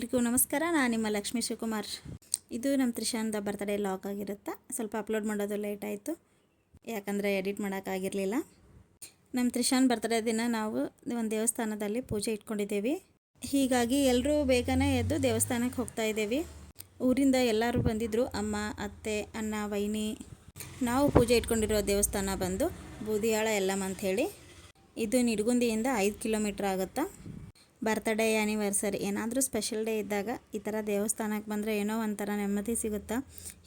ಎಲ್ರಿಗೂ ನಮಸ್ಕಾರ. ನಾನು ನಿಮ್ಮ ಲಕ್ಷ್ಮೀ ಶಿವಕುಮಾರ್. ಇದು ನಮ್ಮ ತ್ರಿಷಾಂದ ಬರ್ತ್ಡೇ ಲಾಗ್ ಆಗಿರುತ್ತೆ. ಸ್ವಲ್ಪ ಅಪ್ಲೋಡ್ ಮಾಡೋದು ಲೇಟ್ ಆಯಿತು, ಯಾಕಂದರೆ ಎಡಿಟ್ ಮಾಡೋಕ್ಕಾಗಿರಲಿಲ್ಲ. ನಮ್ಮ ತ್ರಿಷಾನ್ ಬರ್ತ್ಡೇ ದಿನ ನಾವು ಒಂದು ದೇವಸ್ಥಾನದಲ್ಲಿ ಪೂಜೆ ಇಟ್ಕೊಂಡಿದ್ದೇವೆ. ಹೀಗಾಗಿ ಎಲ್ಲರೂ ಬೇಗನೆ ಎದ್ದು ದೇವಸ್ಥಾನಕ್ಕೆ ಹೋಗ್ತಾ ಇದ್ದೇವೆ. ಊರಿಂದ ಎಲ್ಲರೂ ಬಂದಿದ್ದರು, ಅಮ್ಮ, ಅತ್ತೆ, ಅಣ್ಣ, ವೈನಿ. ನಾವು ಪೂಜೆ ಇಟ್ಕೊಂಡಿರೋ ದೇವಸ್ಥಾನ ಬಂದು ಬೂದಿಯಾಳ ಯಲ್ಲಮ್ಮ ಅಂಥೇಳಿ. ಇದು ನಿಡಗುಂದಿಯಿಂದ 5 ಕಿಲೋಮೀಟ್ರ್ ಆಗುತ್ತಾ. ಬರ್ತ್ಡೇ ಆ್ಯನಿವರ್ಸರಿ ಏನಾದರೂ ಸ್ಪೆಷಲ್ ಡೇ ಇದ್ದಾಗ ಈ ಥರ ದೇವಸ್ಥಾನಕ್ಕೆ ಬಂದರೆ ಏನೋ ಒಂಥರ ನೆಮ್ಮದಿ ಸಿಗುತ್ತಾ.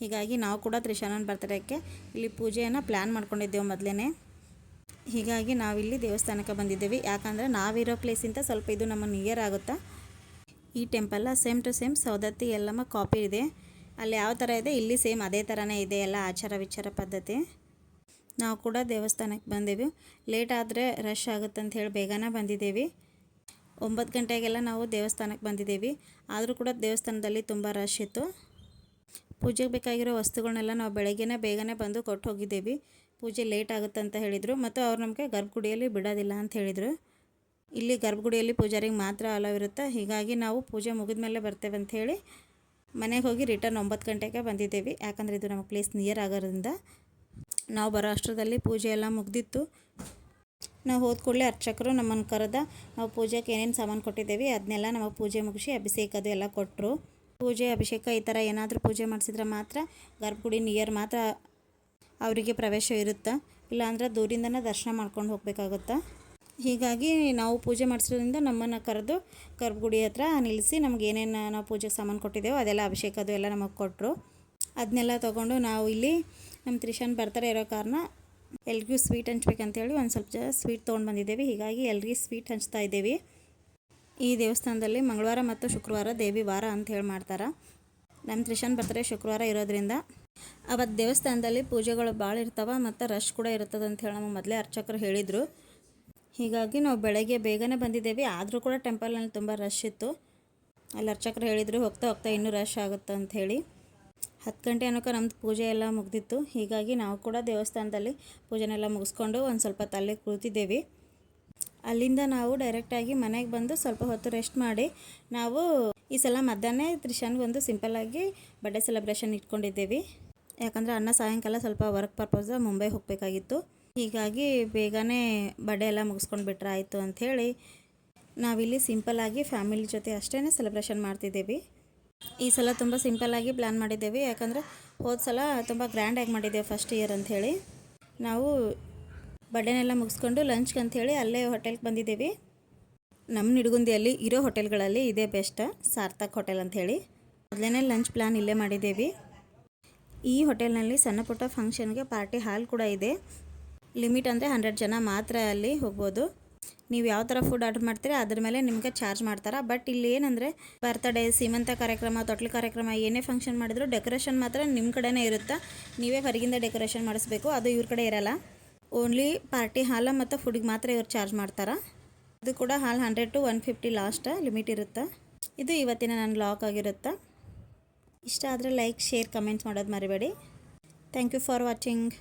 ಹೀಗಾಗಿ ನಾವು ಕೂಡ ತ್ರಿಷಾನನ ಬರ್ತ್ಡೇಕ್ಕೆ ಇಲ್ಲಿ ಪೂಜೆಯನ್ನು ಪ್ಲ್ಯಾನ್ ಮಾಡ್ಕೊಂಡಿದ್ದೇವೆ ಮೊದಲೇ. ಹೀಗಾಗಿ ನಾವಿಲ್ಲಿ ದೇವಸ್ಥಾನಕ್ಕೆ ಬಂದಿದ್ದೇವೆ. ಯಾಕಂದರೆ ನಾವಿರೋ ಪ್ಲೇಸಿಂದ ಸ್ವಲ್ಪ ಇದು ನಮ್ಮ ನಿಯರ್ ಆಗುತ್ತಾ. ಈ ಟೆಂಪಲ್ಲ same to same Saundatti Yellamma copy ಇದೆ. ಅಲ್ಲಿ ಯಾವ ಥರ ಇದೆ ಇಲ್ಲಿ ಸೇಮ್ ಅದೇ ಥರನೇ ಇದೆ, ಎಲ್ಲ ಆಚಾರ ವಿಚಾರ ಪದ್ಧತಿ. ನಾವು ಕೂಡ ದೇವಸ್ಥಾನಕ್ಕೆ ಬಂದೇವಿ. ಲೇಟ್ ಆದರೆ ರಶ್ ಆಗುತ್ತೆ ಅಂತ ಹೇಳಿ ಬೇಗನೆ ಬಂದಿದ್ದೇವೆ. 9 ಗಂಟೆಗೆಲ್ಲ ನಾವು ದೇವಸ್ಥಾನಕ್ಕೆ ಬಂದಿದ್ದೇವೆ. ಆದರೂ ಕೂಡ ದೇವಸ್ಥಾನದಲ್ಲಿ ತುಂಬ ರಶ್ ಇತ್ತು. ಪೂಜೆಗೆ ಬೇಕಾಗಿರೋ ವಸ್ತುಗಳನ್ನೆಲ್ಲ ನಾವು ಬೇಗನೆ ಬಂದು ಕೊಟ್ಟು ಹೋಗಿದ್ದೇವೆ. ಪೂಜೆ ಲೇಟ್ ಆಗುತ್ತೆ ಅಂತ ಹೇಳಿದರು, ಮತ್ತು ಅವ್ರು ನಮಗೆ ಗರ್ಭಗುಡಿಯಲ್ಲಿ ಬಿಡೋದಿಲ್ಲ ಅಂತ ಹೇಳಿದರು. ಇಲ್ಲಿ ಗರ್ಭಗುಡಿಯಲ್ಲಿ ಪೂಜಾರಿಗೆ ಮಾತ್ರ ಅಲವ್ ಇರುತ್ತೆ. ಹೀಗಾಗಿ ನಾವು ಪೂಜೆ ಮುಗಿದ ಮೇಲೆ ಬರ್ತೇವೆ ಅಂತ ಹೇಳಿ ಮನೆಗೆ ಹೋಗಿ ರಿಟರ್ನ್ 9 ಗಂಟೆಗೆ ಬಂದಿದ್ದೇವೆ. ಯಾಕಂದರೆ ಇದು ನಮ್ಮ ಪ್ಲೇಸ್ ನಿಯರ್ ಆಗೋದ್ರಿಂದ. ನಾವು ಬರೋ ಅಷ್ಟರದಲ್ಲಿ ಪೂಜೆ ಎಲ್ಲ ಮುಗ್ದಿತ್ತು. ನಾವು ಹೋದ ಕೂಡಲೇ ಅರ್ಚಕರು ನಮ್ಮನ್ನು ಕರೆದ. ನಾವು ಪೂಜೆಗೆ ಏನೇನು ಸಾಮಾನು ಕೊಟ್ಟಿದ್ದೇವೆ ಅದನ್ನೆಲ್ಲ ನಮಗೆ ಪೂಜೆ ಮುಗಿಸಿ ಅಭಿಷೇಕ ಅದು ಎಲ್ಲ ಕೊಟ್ಟರು. ಪೂಜೆ ಅಭಿಷೇಕ ಈ ಥರ ಏನಾದರೂ ಪೂಜೆ ಮಾಡಿಸಿದ್ರೆ ಮಾತ್ರ ಗರ್ಭಗುಡಿ ನಿಯರ್ ಮಾತ್ರ ಅವರಿಗೆ ಪ್ರವೇಶ ಇರುತ್ತೆ. ಇಲ್ಲಾಂದ್ರೆ ದೂರಿಂದನೇ ದರ್ಶನ ಮಾಡ್ಕೊಂಡು ಹೋಗಬೇಕಾಗುತ್ತಾ. ಹೀಗಾಗಿ ನಾವು ಪೂಜೆ ಮಾಡಿಸೋದ್ರಿಂದ ನಮ್ಮನ್ನು ಕರೆದು ಗರ್ಭಗುಡಿ ಹತ್ರ ನಿಲ್ಲಿಸಿ ನಮ್ಗೆ ಏನೇನು ನಾವು ಪೂಜೆಗೆ ಸಾಮಾನು ಕೊಟ್ಟಿದ್ದೇವೋ ಅದೆಲ್ಲ ಅಭಿಷೇಕ ಅದು ಎಲ್ಲ ನಮಗೆ ಕೊಟ್ಟರು. ಅದನ್ನೆಲ್ಲ ತೊಗೊಂಡು ನಾವು ಇಲ್ಲಿ ನಮ್ಮ ತ್ರಿಷಾನ್ ಬರ್ತಾರೆ ಇರೋ ಕಾರಣ ಎಲ್ರಿಗೂ ಸ್ವೀಟ್ ಹಂಚ್ಬೇಕಂತೇಳಿ ಒಂದು ಸ್ವಲ್ಪ ಸ್ವೀಟ್ ತೊಗೊಂಡು ಬಂದಿದ್ದೇವೆ. ಹೀಗಾಗಿ ಎಲ್ರಿಗೂ ಸ್ವೀಟ್ ಹಂಚ್ತಾ ಇದ್ದೇವೆ. ಈ ದೇವಸ್ಥಾನದಲ್ಲಿ ಮಂಗಳವಾರ ಮತ್ತು ಶುಕ್ರವಾರ ದೇವಿ ವಾರ ಅಂತ ಹೇಳಿ ಮಾಡ್ತಾರೆ. ನಮ್ಮ ತ್ರಿಷಾನ್ ಬರ್ತಾರೆ ಶುಕ್ರವಾರ ಇರೋದ್ರಿಂದ ಅವತ್ತು ದೇವಸ್ಥಾನದಲ್ಲಿ ಪೂಜೆಗಳು ಭಾಳ ಇರ್ತಾವೆ ಮತ್ತು ರಶ್ ಕೂಡ ಇರ್ತದೆ ಅಂತ ಹೇಳಿ ನಮಗೆ ಮೊದಲೇ ಅರ್ಚಕರು ಹೇಳಿದರು. ಹೀಗಾಗಿ ನಾವು ಬೆಳಗ್ಗೆ ಬೇಗನೆ ಬಂದಿದ್ದೇವೆ. ಆದರೂ ಕೂಡ ಟೆಂಪಲ್ನಲ್ಲಿ ತುಂಬ ರಶ್ ಇತ್ತು. ಅಲ್ಲಿ ಅರ್ಚಕರು ಹೇಳಿದರು ಹೋಗ್ತಾ ಇನ್ನೂ ರಶ್ ಆಗುತ್ತೆ ಅಂಥೇಳಿ. 10 ಗಂಟೆ ಅನ್ನೋಕೆ ನಮ್ಮದು ಪೂಜೆ ಎಲ್ಲ ಮುಗ್ದಿತ್ತು. ಹೀಗಾಗಿ ನಾವು ಕೂಡ ದೇವಸ್ಥಾನದಲ್ಲಿ ಪೂಜೆನೆಲ್ಲ ಮುಗಿಸ್ಕೊಂಡು ಒಂದು ಸ್ವಲ್ಪ ತಲೆ ಕೂತಿದ್ದೇವೆ. ಅಲ್ಲಿಂದ ನಾವು ಡೈರೆಕ್ಟಾಗಿ ಮನೆಗೆ ಬಂದು ಸ್ವಲ್ಪ ಹೊತ್ತು ರೆಸ್ಟ್ ಮಾಡಿ ನಾವು ಈ ಸಲ ಮಧ್ಯಾಹ್ನ ತ್ರಿಷಾನ್ಗೊಂದು ಸಿಂಪಲ್ಲಾಗಿ ಬರ್ಡೇ ಸೆಲೆಬ್ರೇಷನ್ ಇಟ್ಕೊಂಡಿದ್ದೇವೆ. ಯಾಕಂದರೆ ಅಣ್ಣ ಸಾಯಂಕಾಲ ಸ್ವಲ್ಪ ವರ್ಕ್ ಪರ್ಪಸ್ ಮುಂಬೈ ಹೋಗಬೇಕಾಗಿತ್ತು. ಹೀಗಾಗಿ ಬೇಗನೆ ಬರ್ಡೇ ಎಲ್ಲ ಮುಗಿಸ್ಕೊಂಡು ಬಿಟ್ರೆ ಆಯಿತು ಅಂಥೇಳಿ ನಾವಿಲ್ಲಿ ಸಿಂಪಲ್ಲಾಗಿ ಫ್ಯಾಮಿಲಿ ಜೊತೆ ಅಷ್ಟೇ ಸೆಲೆಬ್ರೇಷನ್ ಮಾಡ್ತಿದ್ದೇವೆ. ಈ ಸಲ ತುಂಬ ಸಿಂಪಲ್ಲಾಗಿ ಪ್ಲ್ಯಾನ್ ಮಾಡಿದ್ದೇವೆ. ಯಾಕಂದರೆ ಹೋದ ಸಲ ತುಂಬ ಗ್ರ್ಯಾಂಡಾಗಿ ಮಾಡಿದ್ದೇವೆ ಫಸ್ಟ್ ಇಯರ್ ಅಂಥೇಳಿ. ನಾವು ಬರ್ಡೇನೆಲ್ಲ ಮುಗಿಸ್ಕೊಂಡು ಲಂಚ್ಗೆ ಅಂಥೇಳಿ ಅಲ್ಲೇ ಹೋಟೆಲ್ಗೆ ಬಂದಿದ್ದೇವೆ. ನಮ್ಮ ನಿಡಗುಂದಿಯಲ್ಲಿ ಇರೋ ಹೋಟೆಲ್ಗಳಲ್ಲಿ ಇದೇ ಬೆಸ್ಟ್, ಸಾರ್ಥಕ್ ಹೋಟೆಲ್ ಅಂಥೇಳಿ. ಮೊದಲೇ ಲಂಚ್ ಪ್ಲ್ಯಾನ್ ಇಲ್ಲೇ ಮಾಡಿದ್ದೇವೆ. ಈ ಹೋಟೆಲ್ನಲ್ಲಿ ಸಣ್ಣ ಪುಟ್ಟ ಫಂಕ್ಷನ್ಗೆ ಪಾರ್ಟಿ ಹಾಲ್ ಕೂಡ ಇದೆ. ಲಿಮಿಟ್ ಅಂದರೆ 100 ಜನ ಮಾತ್ರ ಅಲ್ಲಿ ಹೋಗ್ಬೋದು. ನೀವು ಯಾವ ಥರ ಫುಡ್ ಆರ್ಡರ್ ಮಾಡ್ತೀರಾ ಅದ್ರ ಮೇಲೆ ನಿಮಗೆ ಚಾರ್ಜ್ ಮಾಡ್ತಾರೆ. ಬಟ್ ಇಲ್ಲಿ ಏನಂದರೆ ಬರ್ತ್ಡೇ, ಸೀಮಂತ ಕಾರ್ಯಕ್ರಮ, ತೊಟ್ಲು ಕಾರ್ಯಕ್ರಮ ಏನೇ ಫಂಕ್ಷನ್ ಮಾಡಿದ್ರು ಡೆಕೋರೇಷನ್ ಮಾತ್ರ ನಿಮ್ಮ ಕಡೆನೇ ಇರುತ್ತೆ. ನೀವೇ ಹೊರಗಿಂದ ಡೆಕೋರೇಷನ್ ಮಾಡಿಸ್ಬೇಕು, ಅದು ಇವ್ರ ಕಡೆ ಇರಲ್ಲ. ಓನ್ಲಿ ಪಾರ್ಟಿ ಹಾಲ ಮತ್ತು ಫುಡ್ಗೆ ಮಾತ್ರ ಇವ್ರು ಚಾರ್ಜ್ ಮಾಡ್ತಾರೆ. ಇದು ಕೂಡ ಹಾಲ್ 100 to 150 ಲಾಸ್ಟ್ ಲಿಮಿಟ್ ಇರುತ್ತೆ. ಇದು ಇವತ್ತಿನ ನನ್ನ ಲಾಗ್ ಆಗಿರುತ್ತೆ. ಇಷ್ಟ ಆದರೆ ಲೈಕ್, ಶೇರ್, ಕಮೆಂಟ್ಸ್ ಮಾಡೋದು ಮರಿಬೇಡಿ. Thank you for watching.